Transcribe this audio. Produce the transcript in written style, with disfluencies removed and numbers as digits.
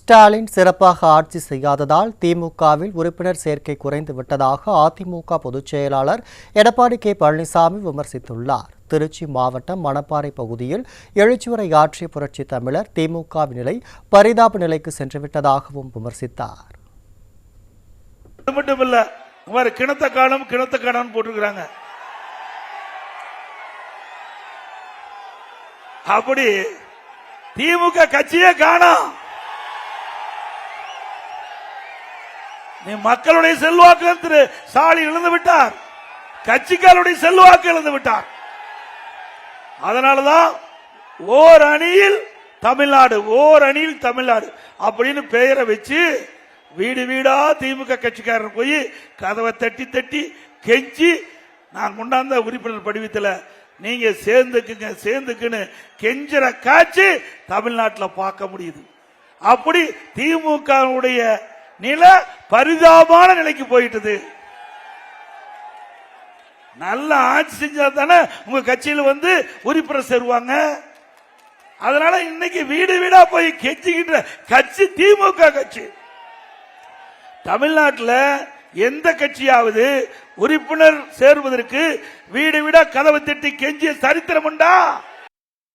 ஸ்டாலின் சிறப்பாக ஆட்சி செய்யாததால் திமுகவில் உறுப்பினர் சேர்க்கை குறைந்து விட்டதாக அதிமுக பொதுச் செயலாளர் எடப்பாடி கே பழனிசாமி விமர்சித்துள்ளார். திருச்சி மாவட்டம் மணப்பாறை பகுதியில் எழுச்சியுரை ஆற்றிய புரட்சி தமிழர் திமுகவின் நிலை பரிதாப நிலைக்கு சென்றுவிட்டதாகவும் விமர்சித்தார். கிணத்த காலம் போட்டிருக்கிறாங்க. அப்படி திமுக கட்சியே காணோம். நீ மக்களுடைய செல்வாக்கு திரு ஸ்டாலின் இழந்து விட்டார், கட்சிக்காரருடைய செல்வாக்கு இழந்து விட்டார். அதனாலதான் ஓர் அணியில் தமிழ்நாடு அப்படின்னு பெயரை வச்சு வீடு வீடா திமுக கட்சிக்காரர் போய் கதவை தட்டி தட்டி கெஞ்சி நான் கொண்டாந்த உறுப்பினர் படிவத்தில் நீங்க சேர்ந்துக்குன்னு கெஞ்சற காட்சி தமிழ்நாட்டில் பார்க்க முடியுது. அப்படி திமுகவுடைய நில பரிதாபமான நிலைக்கு போயிட்டது. நல்ல ஆட்சி செஞ்சா தானே உங்க கட்சியில் உறுப்பினர் சேருவாங்க. அதனால இன்னைக்கு வீடு வீடா போய் கெஞ்சிக்கிட்ட கட்சி திமுக கட்சி. தமிழ்நாட்டில் எந்த கட்சியாவது உறுப்பினர் சேருவதற்கு வீடு வீடா கதவை தட்டி கெஞ்சிய சரித்திரம் உண்டா?